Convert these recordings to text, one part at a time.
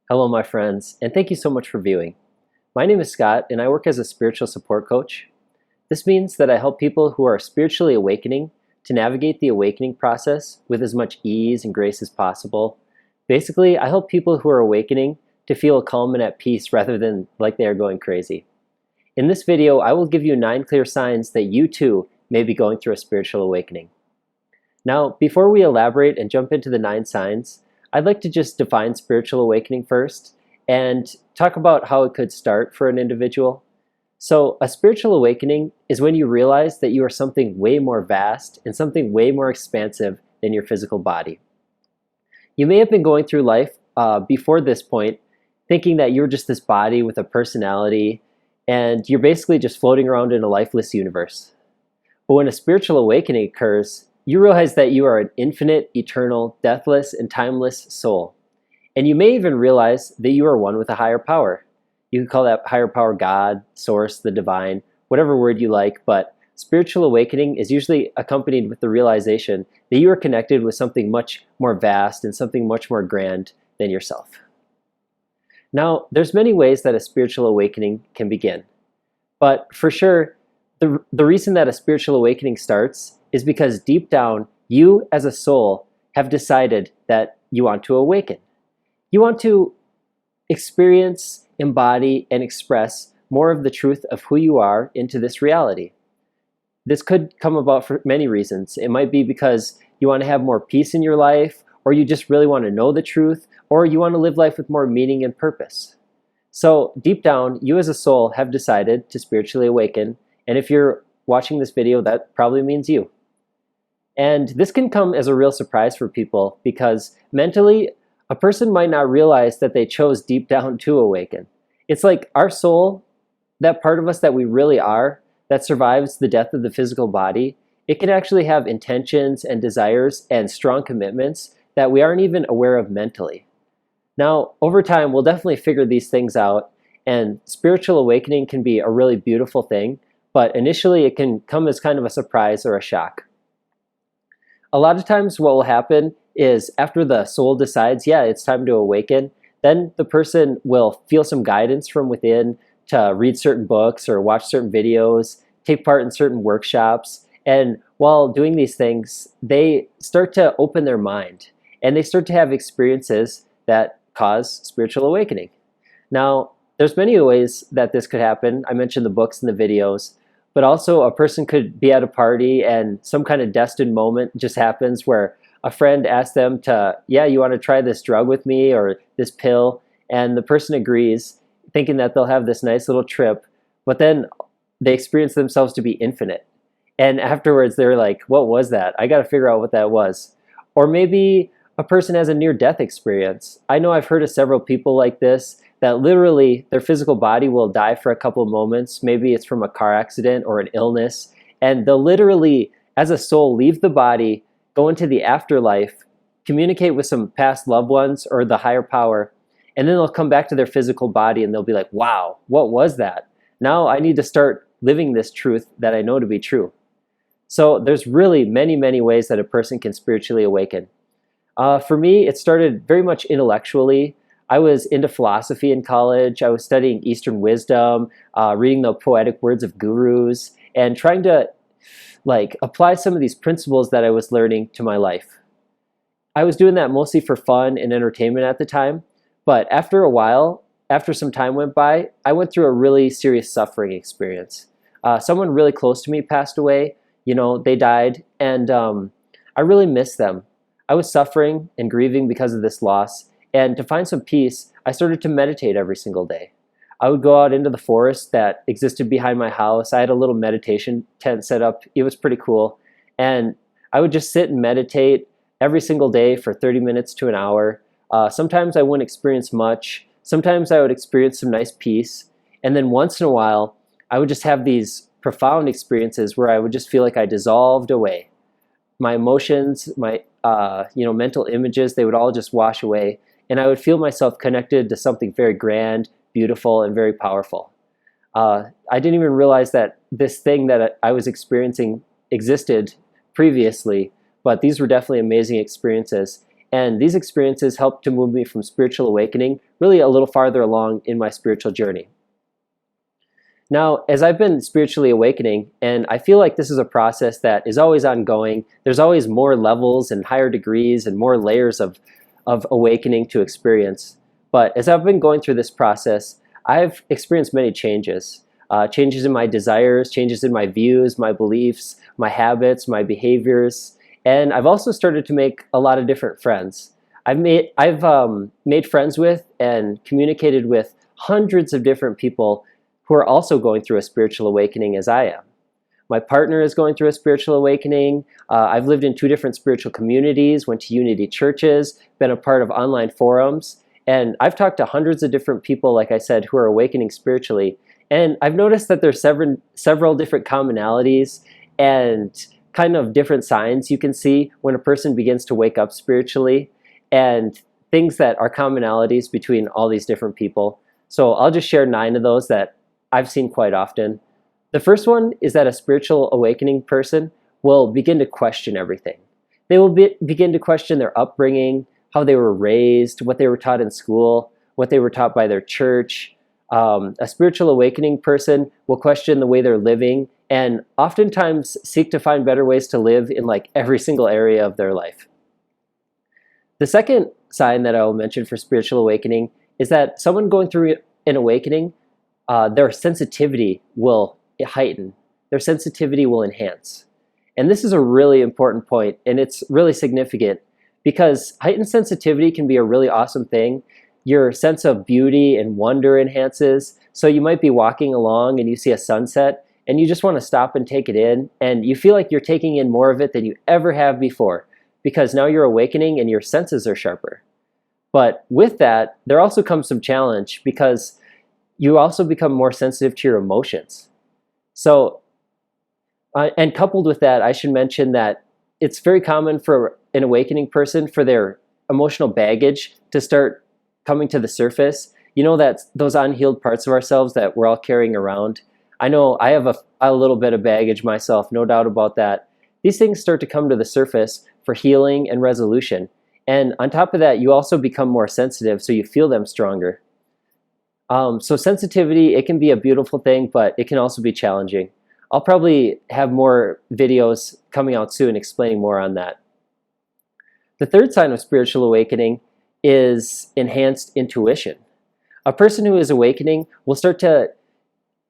Hello, my friends, and thank you so much for viewing. My name is Scott, and I work as a spiritual support coach. This means that I help people who are spiritually awakening to navigate the awakening process with as much ease and grace as possible. Basically, I help people who are awakening to feel calm and at peace rather than like they are going crazy. In this video, I will give you 9 clear signs that you too may be going through a spiritual awakening. Now, before we elaborate and jump into the 9 signs, I'd like to just define spiritual awakening first and talk about how it could start for an individual. So, a spiritual awakening is when you realize that you are something way more vast and something way more expansive than your physical body. You may have been going through life before this point thinking that you're just this body with a personality and you're basically just floating around in a lifeless universe. But when a spiritual awakening occurs, you realize that you are an infinite, eternal, deathless, and timeless soul. And you may even realize that you are one with a higher power. You can call that higher power God, source, the divine, whatever word you like, but spiritual awakening is usually accompanied with the realization that you are connected with something much more vast and something much more grand than yourself. Now, there's many ways that a spiritual awakening can begin. But for sure, the reason that a spiritual awakening starts is because deep down, you as a soul have decided that you want to awaken. You want to experience, embody, and express more of the truth of who you are into this reality. This could come about for many reasons. It might be because you want to have more peace in your life, or you just really want to know the truth, or you want to live life with more meaning and purpose. So deep down, you as a soul have decided to spiritually awaken, and if you're watching this video, that probably means you. And this can come as a real surprise for people because mentally, a person might not realize that they chose deep down to awaken. It's like our soul, that part of us that we really are, that survives the death of the physical body, it can actually have intentions and desires and strong commitments that we aren't even aware of mentally. Now, over time, we'll definitely figure these things out, and spiritual awakening can be a really beautiful thing, but initially it can come as kind of a surprise or a shock. A lot of times what will happen is after the soul decides, yeah, it's time to awaken, then the person will feel some guidance from within to read certain books or watch certain videos, take part in certain workshops. And while doing these things, they start to open their mind and they start to have experiences that cause spiritual awakening. Now, there's many ways that this could happen. I mentioned the books and the videos. But also a person could be at a party and some kind of destined moment just happens where a friend asks them to, yeah, you want to try this drug with me or this pill? And the person agrees, thinking that they'll have this nice little trip, but then they experience themselves to be infinite. And afterwards they're like, what was that? I got to figure out what that was. Or maybe a person has a near-death experience. I know I've heard of several people like this that literally their physical body will die for a couple of moments. Maybe it's from a car accident or an illness. And they'll literally, as a soul, leave the body, go into the afterlife, communicate with some past loved ones or the higher power, and then they'll come back to their physical body and they'll be like, wow, what was that? Now I need to start living this truth that I know to be true. So there's really many, many ways that a person can spiritually awaken. For me, it started very much intellectually. I was into philosophy in college. I was studying Eastern wisdom, reading the poetic words of gurus, and trying to apply some of these principles that I was learning to my life. I was doing that mostly for fun and entertainment at the time, but after a while, after some time went by, I went through a really serious suffering experience. Someone really close to me passed away. They died, and I really missed them. I was suffering and grieving because of this loss. And to find some peace, I started to meditate every single day. I would go out into the forest that existed behind my house. I had a little meditation tent set up. It was pretty cool. And I would just sit and meditate every single day for 30 minutes to an hour. Sometimes I wouldn't experience much. Sometimes I would experience some nice peace. And then once in a while, I would just have these profound experiences where I would just feel like I dissolved away. My emotions, my mental images, they would all just wash away. And I would feel myself connected to something very grand, beautiful, and very powerful. I didn't even realize that this thing that I was experiencing existed previously, but these were definitely amazing experiences. And these experiences helped to move me from spiritual awakening really a little farther along in my spiritual journey. Now, as I've been spiritually awakening, and I feel like this is a process that is always ongoing, there's always more levels and higher degrees and more layers of awakening to experience. But as I've been going through this process, I've experienced many changes. Changes in my desires, changes in my views, my beliefs, my habits, my behaviors, and I've also started to make a lot of different friends. I've made friends with and communicated with hundreds of different people who are also going through a spiritual awakening as I am. My partner is going through a spiritual awakening. I've lived in 2 different spiritual communities, went to Unity churches, been a part of online forums, and I've talked to hundreds of different people, like I said, who are awakening spiritually. And I've noticed that there's several different commonalities and kind of different signs you can see when a person begins to wake up spiritually, and things that are commonalities between all these different people. So I'll just share 9 of those that I've seen quite often. The first one is that a spiritual awakening person will begin to question everything. They will begin to question their upbringing, how they were raised, what they were taught in school, what they were taught by their church. A spiritual awakening person will question the way they're living and oftentimes seek to find better ways to live in like every single area of their life. The second sign that I will mention for spiritual awakening is that someone going through an awakening, their sensitivity will heighten, their sensitivity will enhance. And this is a really important point, and it's really significant because heightened sensitivity can be a really awesome thing. Your sense of beauty and wonder enhances. So you might be walking along and you see a sunset and you just want to stop and take it in, and you feel like you're taking in more of it than you ever have before because now you're awakening and your senses are sharper. But with that, there also comes some challenge because you also become more sensitive to your emotions. So, and coupled with that, I should mention that it's very common for an awakening person for their emotional baggage to start coming to the surface. You know, that those unhealed parts of ourselves that we're all carrying around. I know I have a little bit of baggage myself, no doubt about that. These things start to come to the surface for healing and resolution. And on top of that, you also become more sensitive, so you feel them stronger. So sensitivity, it can be a beautiful thing, but it can also be challenging. I'll probably have more videos coming out soon explaining more on that. The third sign of spiritual awakening is enhanced intuition. A person who is awakening will start to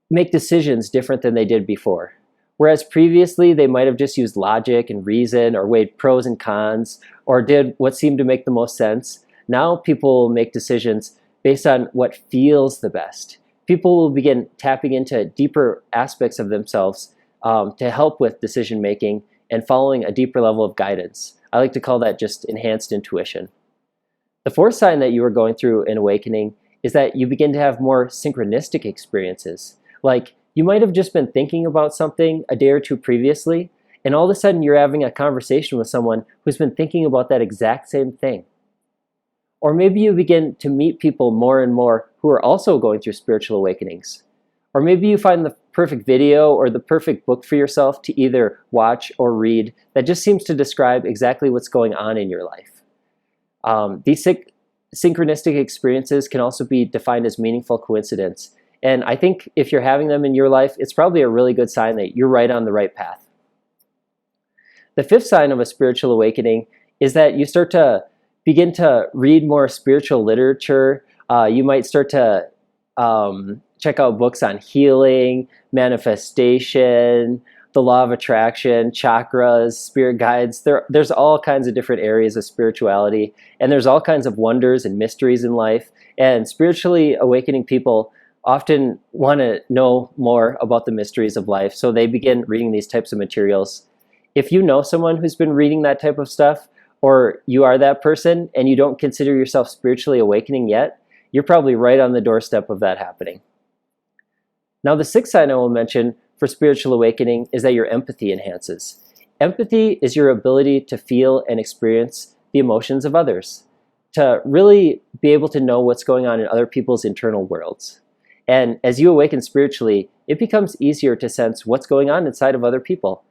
make decisions different than they did before. Whereas previously they might have just used logic and reason or weighed pros and cons or did what seemed to make the most sense. Now people make decisions based on what feels the best. People will begin tapping into deeper aspects of themselves to help with decision making and following a deeper level of guidance. I like to call that just enhanced intuition. The fourth sign that you are going through an awakening is that you begin to have more synchronistic experiences. Like you might have just been thinking about something a day or two previously, and all of a sudden you're having a conversation with someone who's been thinking about that exact same thing. Or maybe you begin to meet people more and more who are also going through spiritual awakenings. Or maybe you find the perfect video or the perfect book for yourself to either watch or read that just seems to describe exactly what's going on in your life. These synchronistic experiences can also be defined as meaningful coincidence. And I think if you're having them in your life, it's probably a really good sign that you're right on the right path. The fifth sign of a spiritual awakening is that you start to begin to read more spiritual literature. You might start to check out books on healing, manifestation, the law of attraction, chakras, spirit guides. There's all kinds of different areas of spirituality, and there's all kinds of wonders and mysteries in life. And spiritually awakening people often want to know more about the mysteries of life, so they begin reading these types of materials. If you know someone who's been reading that type of stuff, or you are that person and you don't consider yourself spiritually awakening yet, you're probably right on the doorstep of that happening. Now, the sixth sign I will mention for spiritual awakening is that your empathy enhances. Empathy is your ability to feel and experience the emotions of others, to really be able to know what's going on in other people's internal worlds. And as you awaken spiritually, it becomes easier to sense what's going on inside of other people.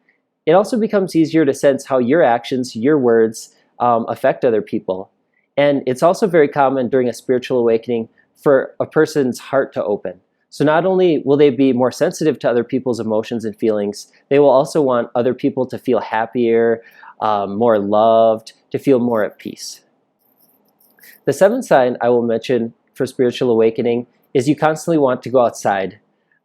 It also becomes easier to sense how your actions, your words, affect other people. And it's also very common during a spiritual awakening for a person's heart to open. So not only will they be more sensitive to other people's emotions and feelings, they will also want other people to feel happier, more loved, to feel more at peace. The seventh sign I will mention for spiritual awakening is you constantly want to go outside.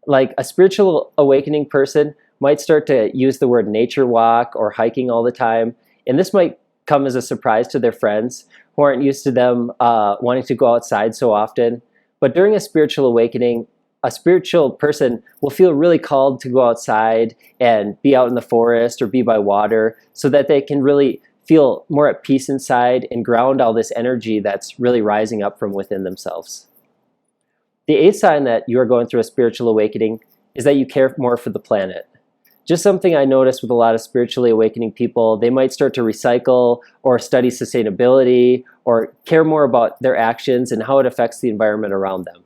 Like a spiritual awakening person might start to use the word nature walk or hiking all the time, and this might come as a surprise to their friends who aren't used to them wanting to go outside so often. But during a spiritual awakening, a spiritual person will feel really called to go outside and be out in the forest or be by water so that they can really feel more at peace inside and ground all this energy that's really rising up from within themselves. The eighth sign that you are going through a spiritual awakening is that you care more for the planet. Just something I noticed with a lot of spiritually awakening people, they might start to recycle or study sustainability or care more about their actions and how it affects the environment around them.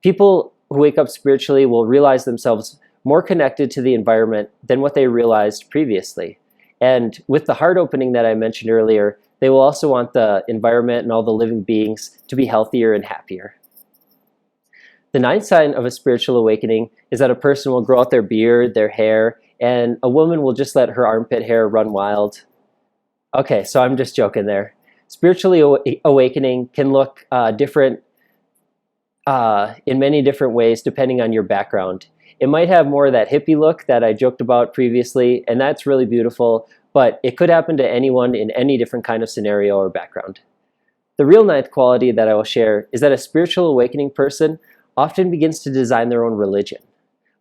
People who wake up spiritually will realize themselves more connected to the environment than what they realized previously. And with the heart opening that I mentioned earlier, they will also want the environment and all the living beings to be healthier and happier. The ninth sign of a spiritual awakening is that a person will grow out their beard, their hair, and a woman will just let her armpit hair run wild. Okay, so I'm just joking there. Spiritually awakening can look different in many different ways depending on your background. It might have more of that hippie look that I joked about previously, and that's really beautiful, but it could happen to anyone in any different kind of scenario or background. The real ninth quality that I will share is that a spiritual awakening person often begins to design their own religion.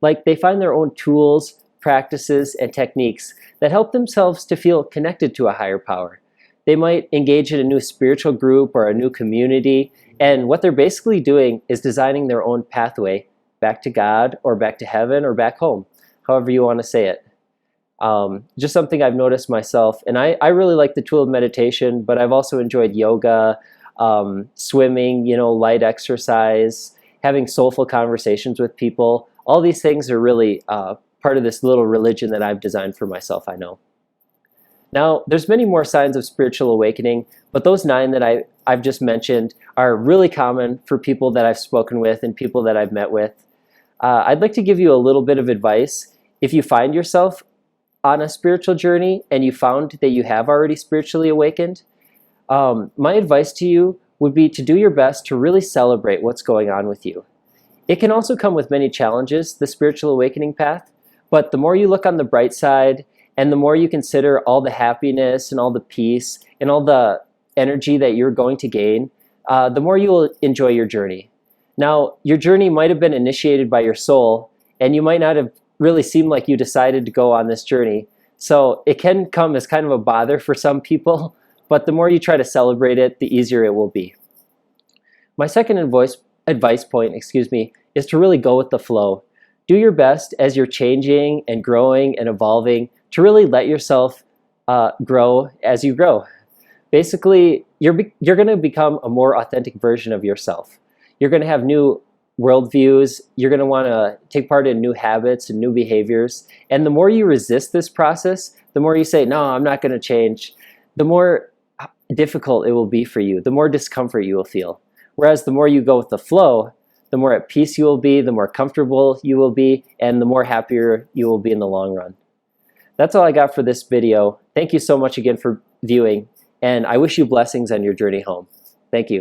Like they find their own tools, practices, and techniques that help themselves to feel connected to a higher power. They might engage in a new spiritual group or a new community, and what they're basically doing is designing their own pathway back to God or back to heaven or back home, however you want to say it. Just something I've noticed myself, and I really like the tool of meditation, but I've also enjoyed yoga, swimming, light exercise, having soulful conversations with people. All these things are really part of this little religion that I've designed for myself, I know. Now, there's many more signs of spiritual awakening, but those 9 that I've just mentioned are really common for people that I've spoken with and people that I've met with. I'd like to give you a little bit of advice. If you find yourself on a spiritual journey and you found that you have already spiritually awakened, my advice to you would be to do your best to really celebrate what's going on with you. It can also come with many challenges, the spiritual awakening path, but the more you look on the bright side and the more you consider all the happiness and all the peace and all the energy that you're going to gain, the more you will enjoy your journey. Now, your journey might have been initiated by your soul, and you might not have really seemed like you decided to go on this journey. So it can come as kind of a bother for some people, but the more you try to celebrate it, the easier it will be. My second advice point, is to really go with the flow. Do your best as you're changing and growing and evolving to really let yourself grow as you grow. Basically, you're going to become a more authentic version of yourself. You're going to have new worldviews. You're going to want to take part in new habits and new behaviors. And the more you resist this process, the more you say, no, I'm not going to change, the more difficult it will be for you, the more discomfort you will feel. Whereas the more you go with the flow, the more at peace you will be, the more comfortable you will be, and the more happier you will be in the long run. That's all I got for this video. Thank you so much again for viewing, and I wish you blessings on your journey home. Thank you.